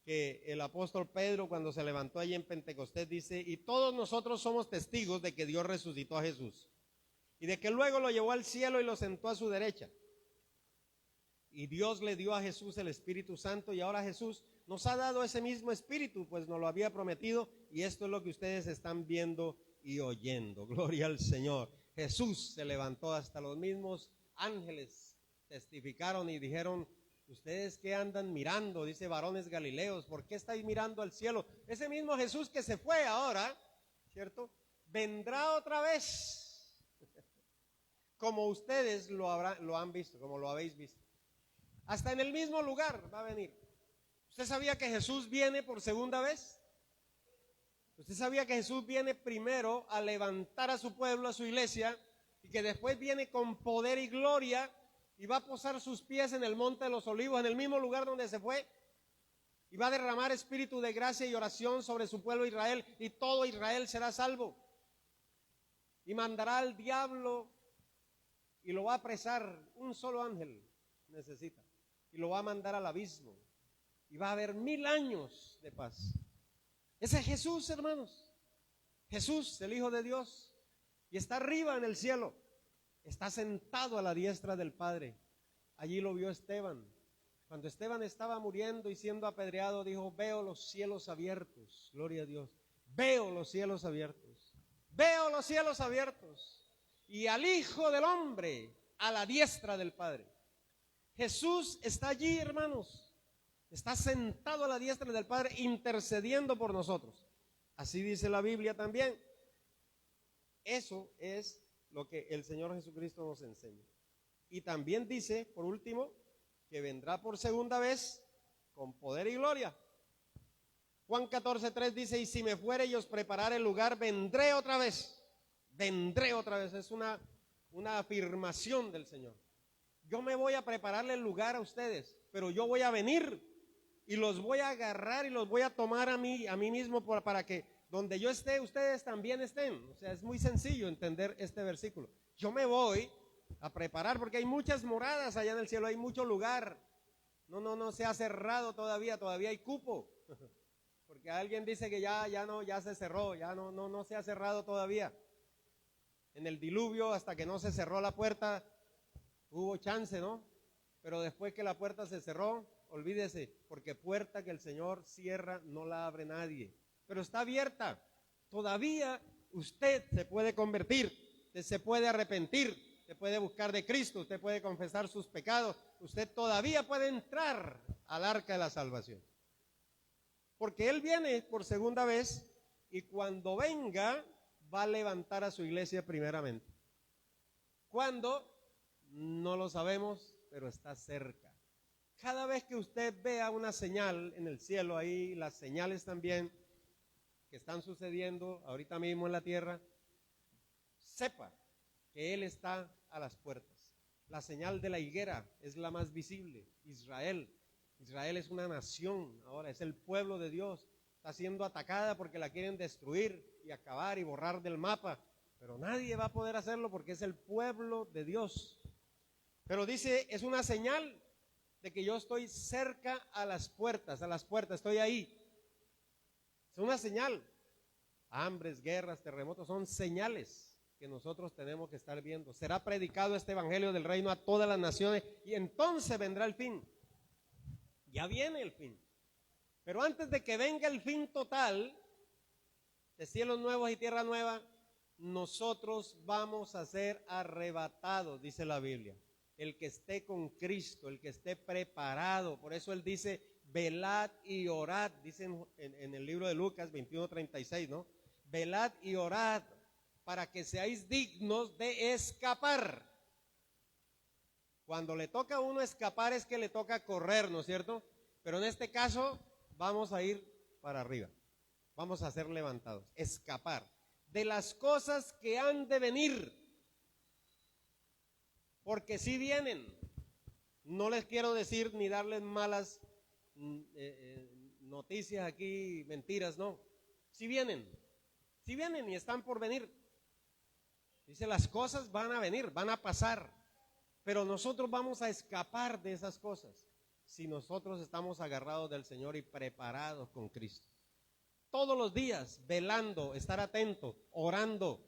que el apóstol Pedro, cuando se levantó allí en Pentecostés, dice: y todos nosotros somos testigos de que Dios resucitó a Jesús, y de que luego lo llevó al cielo y lo sentó a su derecha. Y Dios le dio a Jesús el Espíritu Santo, y ahora Jesús nos ha dado ese mismo Espíritu, pues nos lo había prometido, y esto es lo que ustedes están viendo y oyendo. Gloria al Señor. Jesús se levantó, hasta los mismos ángeles testificaron y dijeron: ustedes que andan mirando, dice, varones galileos, ¿por qué estáis mirando al cielo? Ese mismo Jesús que se fue ahora, ¿cierto?, vendrá otra vez, como ustedes lo han visto, como lo habéis visto. Hasta en el mismo lugar va a venir. ¿Usted sabía que Jesús viene por segunda vez? ¿Usted sabía que Jesús viene primero a levantar a su pueblo, a su iglesia, y que después viene con poder y gloria y va a posar sus pies en el monte de los olivos, en el mismo lugar donde se fue, y va a derramar espíritu de gracia y oración sobre su pueblo Israel, y todo Israel será salvo? Y mandará al diablo y lo va a apresar. Un solo ángel necesita, y lo va a mandar al abismo, y va a haber 1000 años de paz. Ese es Jesús, hermanos. Jesús, el Hijo de Dios, y está arriba en el cielo, está sentado a la diestra del Padre. Allí lo vio Esteban. Cuando Esteban estaba muriendo y siendo apedreado, dijo: veo los cielos abiertos. Gloria a Dios. Veo los cielos abiertos. Veo los cielos abiertos. Y al Hijo del Hombre a la diestra del Padre. Jesús está allí, hermanos. Está sentado a la diestra del Padre, intercediendo por nosotros. Así dice la Biblia también. Eso es lo que el Señor Jesucristo nos enseña. Y también dice, por último, que vendrá por segunda vez con poder y gloria. Juan 14:3 dice: y si me fuere y os preparare el lugar, vendré otra vez. Vendré otra vez. Es una afirmación del Señor. Yo me voy a prepararle el lugar a ustedes, pero yo voy a venir y los voy a agarrar y los voy a tomar a mí mismo para que donde yo esté, ustedes también estén. O sea, es muy sencillo entender este versículo. Yo me voy a preparar porque hay muchas moradas allá en el cielo, hay mucho lugar. No se ha cerrado todavía hay cupo. Porque alguien dice que ya se cerró, no se ha cerrado todavía. En el diluvio, hasta que no se cerró la puerta, hubo chance, ¿no? Pero después que la puerta se cerró, olvídese, porque puerta que el Señor cierra no la abre nadie. Pero está abierta. Todavía usted se puede convertir, usted se puede arrepentir, usted puede buscar de Cristo, usted puede confesar sus pecados, usted todavía puede entrar al arca de la salvación. Porque Él viene por segunda vez y cuando venga va a levantar a su iglesia primeramente. ¿Cuándo? No lo sabemos, pero está cerca. Cada vez que usted vea una señal en el cielo, ahí las señales también que están sucediendo ahorita mismo en la tierra, sepa que Él está a las puertas. La señal de la higuera es la más visible, Israel. Israel es una nación ahora, es el pueblo de Dios. Está siendo atacada porque la quieren destruir y acabar y borrar del mapa. Pero nadie va a poder hacerlo porque es el pueblo de Dios. Pero dice, es una señal de que yo estoy cerca a las puertas, estoy ahí. Es una señal. Hambres, guerras, terremotos, son señales que nosotros tenemos que estar viendo. Será predicado este evangelio del reino a todas las naciones y entonces vendrá el fin. Ya viene el fin. Pero antes de que venga el fin total, de cielos nuevos y tierra nueva, nosotros vamos a ser arrebatados, dice la Biblia. El que esté con Cristo, el que esté preparado. Por eso Él dice, velad y orad, dice en el libro de Lucas 21:36, ¿no? Velad y orad para que seáis dignos de escapar. Cuando le toca a uno escapar es que le toca correr, ¿no es cierto? Pero en este caso vamos a ir para arriba, vamos a ser levantados, escapar de las cosas que han de venir. Porque si vienen, no les quiero decir ni darles malas noticias aquí, mentiras, no. Si vienen y están por venir. Dice, las cosas van a venir, van a pasar, pero nosotros vamos a escapar de esas cosas si nosotros estamos agarrados del Señor y preparados con Cristo. Todos los días, velando, estar atento, orando,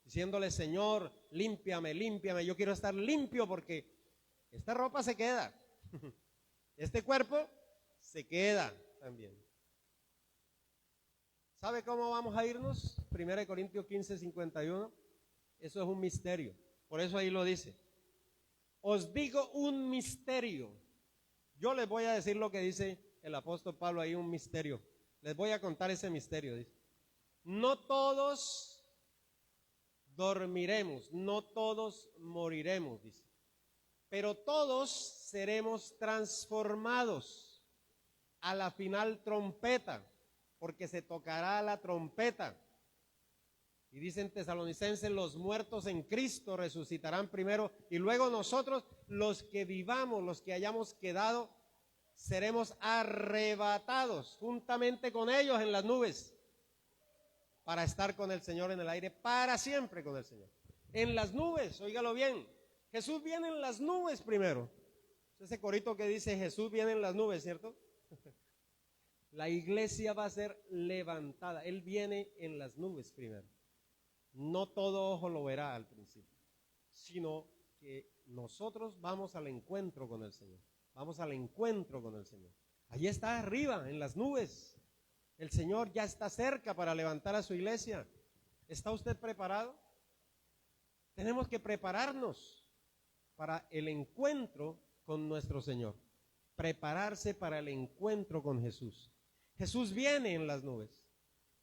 diciéndole, Señor, límpiame, límpiame, yo quiero estar limpio porque esta ropa se queda, este cuerpo se queda también. ¿Sabe cómo vamos a irnos? 1 Corintios 15:51, eso es un misterio, por eso ahí lo dice. Os digo un misterio, yo les voy a decir lo que dice el apóstol Pablo ahí, un misterio, les voy a contar ese misterio, dice. No todos dormiremos, no todos moriremos, dice, pero todos seremos transformados a la final trompeta, porque se tocará la trompeta. Y dicen Tesalonicenses, los muertos en Cristo resucitarán primero y luego nosotros, los que vivamos, los que hayamos quedado, seremos arrebatados juntamente con ellos en las nubes para estar con el Señor en el aire, para siempre con el Señor. En las nubes, óigalo bien, Jesús viene en las nubes primero. Ese corito que dice Jesús viene en las nubes, ¿cierto? La iglesia va a ser levantada, Él viene en las nubes primero. No todo ojo lo verá al principio, sino que nosotros vamos al encuentro con el Señor. Vamos al encuentro con el Señor. Allí está arriba, en las nubes. El Señor ya está cerca para levantar a su iglesia. ¿Está usted preparado? Tenemos que prepararnos para el encuentro con nuestro Señor. Prepararse para el encuentro con Jesús. Jesús viene en las nubes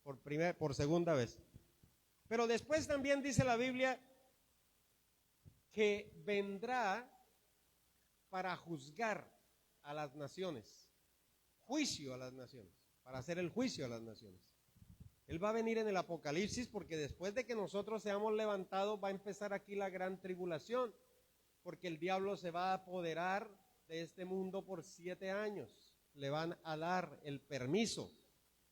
por segunda vez. Pero después también dice la Biblia que vendrá para juzgar a las naciones, juicio a las naciones, para hacer el juicio a las naciones. Él va a venir en el Apocalipsis porque después de que nosotros seamos levantados va a empezar aquí la gran tribulación, porque el diablo se va a apoderar de este mundo por 7 años. Le van a dar el permiso,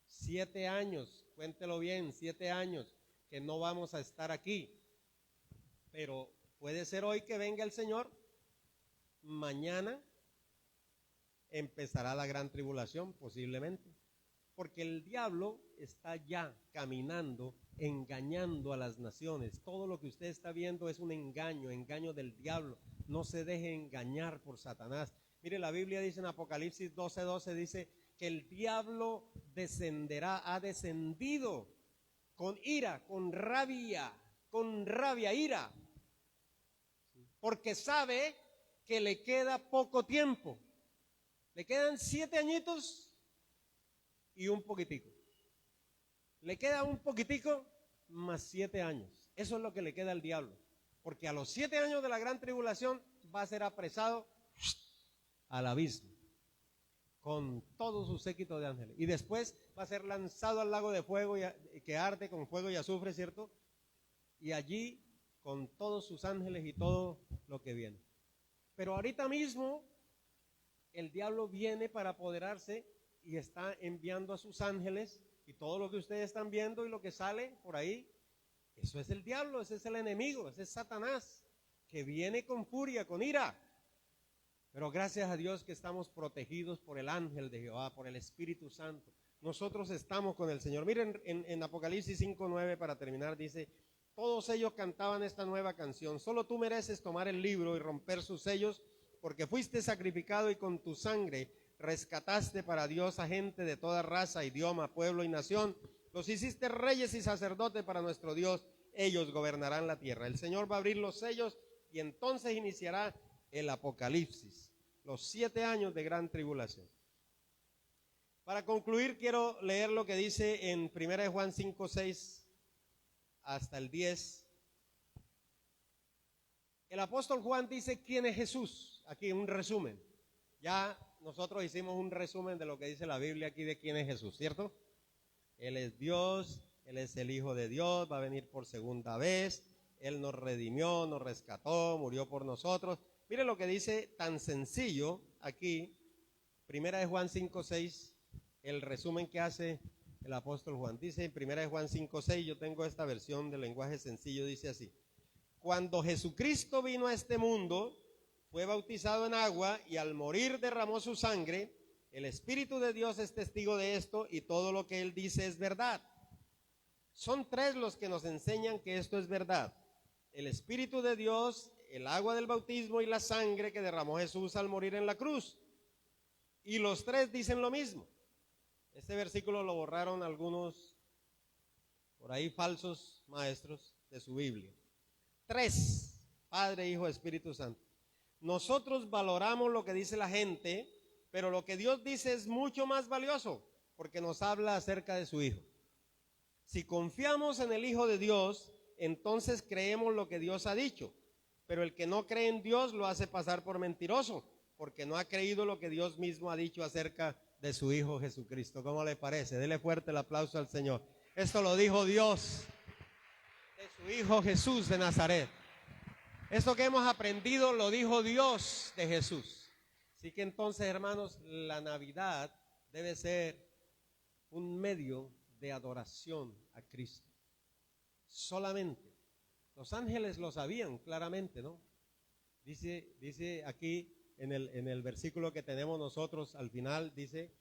7 años, cuéntelo bien, 7 años que no vamos a estar aquí. Pero puede ser hoy que venga el Señor, mañana empezará la gran tribulación posiblemente, porque el diablo está ya caminando, engañando a las naciones. Todo lo que usted está viendo es un engaño del diablo. No se deje engañar por Satanás. Mire, la Biblia dice en Apocalipsis 12:12, dice que el diablo ha descendido con ira, con rabia, ira, porque sabe que le queda poco tiempo. Le quedan 7 añitos y un poquitico. Le queda un poquitico más 7 años. Eso es lo que le queda al diablo. Porque a los 7 años de la gran tribulación va a ser apresado al abismo. con todo su séquito de ángeles. Y después va a ser lanzado al lago de fuego que arde con fuego y azufre, ¿cierto? Y allí con todos sus ángeles y todo lo que viene. Pero ahorita mismo el diablo viene para apoderarse y está enviando a sus ángeles, y todo lo que ustedes están viendo y lo que sale por ahí, eso es el diablo, ese es el enemigo, ese es Satanás, que viene con furia, con ira. Pero gracias a Dios que estamos protegidos por el ángel de Jehová, por el Espíritu Santo. Nosotros estamos con el Señor. Miren en Apocalipsis 5:9, para terminar, dice: todos ellos cantaban esta nueva canción: solo tú mereces tomar el libro y romper sus sellos, porque fuiste sacrificado y con tu sangre rescataste para Dios a gente de toda raza, idioma, pueblo y nación. Los hiciste reyes y sacerdotes para nuestro Dios. Ellos gobernarán la tierra. El Señor va a abrir los sellos y entonces iniciará el Apocalipsis, los 7 años de gran tribulación. Para concluir, quiero leer lo que dice en 1 Juan 5:6 hasta el 10. El apóstol Juan dice quién es Jesús. Aquí un resumen. Ya nosotros hicimos un resumen de lo que dice la Biblia aquí de quién es Jesús, ¿cierto? Él es Dios, Él es el Hijo de Dios, va a venir por segunda vez, Él nos redimió, nos rescató, murió por nosotros. Mire lo que dice tan sencillo aquí, 1 Juan 5:6, el resumen que hace el apóstol Juan. Dice en 1 Juan 5:6, yo tengo esta versión del lenguaje sencillo, dice así: cuando Jesucristo vino a este mundo, fue bautizado en agua y al morir derramó su sangre. El Espíritu de Dios es testigo de esto y todo lo que Él dice es verdad. Son 3 los que nos enseñan que esto es verdad: el Espíritu de Dios, el agua del bautismo y la sangre que derramó Jesús al morir en la cruz. Y los 3 dicen lo mismo. Este versículo lo borraron algunos por ahí falsos maestros de su Biblia. 3, Padre, Hijo, Espíritu Santo. Nosotros valoramos lo que dice la gente, pero lo que Dios dice es mucho más valioso, porque nos habla acerca de su Hijo. Si confiamos en el Hijo de Dios, entonces creemos lo que Dios ha dicho, pero el que no cree en Dios lo hace pasar por mentiroso, porque no ha creído lo que Dios mismo ha dicho acerca de su Hijo Jesucristo. ¿Cómo le parece? Dele fuerte el aplauso al Señor. Esto lo dijo Dios de su Hijo Jesús de Nazaret. Esto que hemos aprendido lo dijo Dios de Jesús. Así que entonces, hermanos, la Navidad debe ser un medio de adoración a Cristo. Solamente. Los ángeles lo sabían claramente, ¿no? Dice aquí en el versículo que tenemos nosotros al final, dice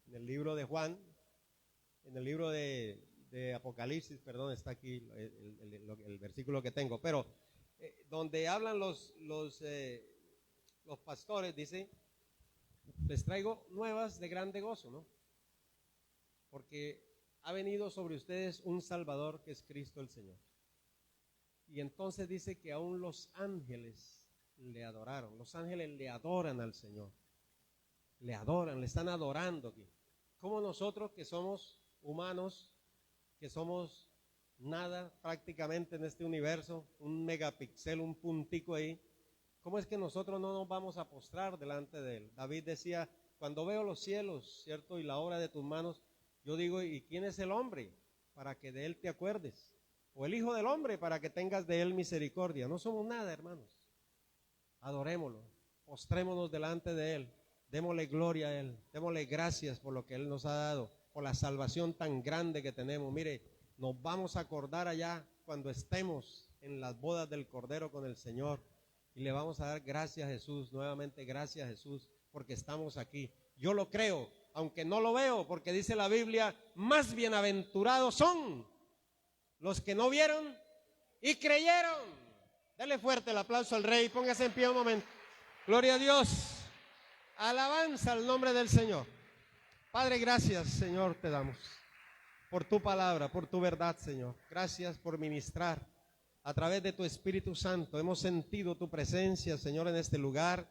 en el libro de Juan, en el libro de Apocalipsis, perdón, está aquí el versículo que tengo, pero donde hablan los pastores, dice: les traigo nuevas de grande gozo, ¿no? Porque ha venido sobre ustedes un Salvador, que es Cristo el Señor. Y entonces dice que aún los ángeles le adoraron. Los ángeles le adoran al Señor. Le adoran, le están adorando aquí. Como nosotros, que somos humanos, que somos nada prácticamente en este universo, un megapíxel, un puntico ahí, ¿cómo es que nosotros no nos vamos a postrar delante de Él? David decía: cuando veo los cielos, ¿cierto?, y la obra de tus manos, yo digo: ¿y quién es el hombre para que de él te acuerdes? O el hijo del hombre para que tengas de él misericordia. No somos nada, hermanos. Adorémoslo, postrémonos delante de él, démosle gloria a él, démosle gracias por lo que él nos ha dado, por la salvación tan grande que tenemos. Mire, nos vamos a acordar allá cuando estemos en las bodas del Cordero con el Señor, y le vamos a dar gracias a Jesús, nuevamente gracias a Jesús, porque estamos aquí. Yo lo creo, aunque no lo veo, porque dice la Biblia: más bienaventurados son los que no vieron y creyeron. Dele fuerte el aplauso al Rey, póngase en pie un momento. Gloria a Dios, alabanza al nombre del Señor. Padre, gracias, Señor, te damos por tu palabra, por tu verdad, Señor. Gracias por ministrar a través de tu Espíritu Santo. Hemos sentido tu presencia, Señor, en este lugar.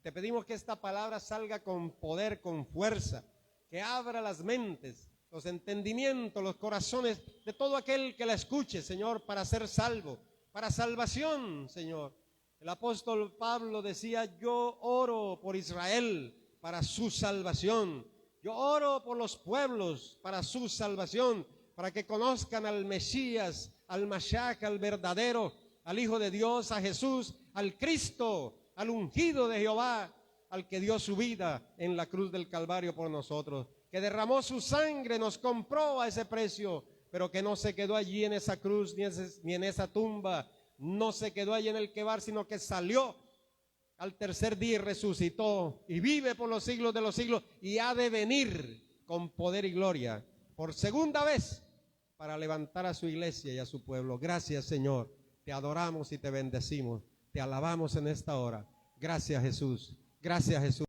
Te pedimos que esta palabra salga con poder, con fuerza, que abra las mentes, los entendimientos, los corazones de todo aquel que la escuche, Señor, para ser salvo, para salvación, Señor. El apóstol Pablo decía: yo oro por Israel, para su salvación. Yo oro por los pueblos para su salvación, para que conozcan al Mesías, al Mashiach, al verdadero, al Hijo de Dios, a Jesús, al Cristo, al ungido de Jehová, al que dio su vida en la cruz del Calvario por nosotros, que derramó su sangre, nos compró a ese precio, pero que no se quedó allí en esa cruz ni en esa tumba, no se quedó allí en el quebar, sino que salió al tercer día y resucitó y vive por los siglos de los siglos y ha de venir con poder y gloria por segunda vez para levantar a su iglesia y a su pueblo. Gracias, Señor, te adoramos y te bendecimos, te alabamos en esta hora. Gracias, Jesús. Gracias, Jesús.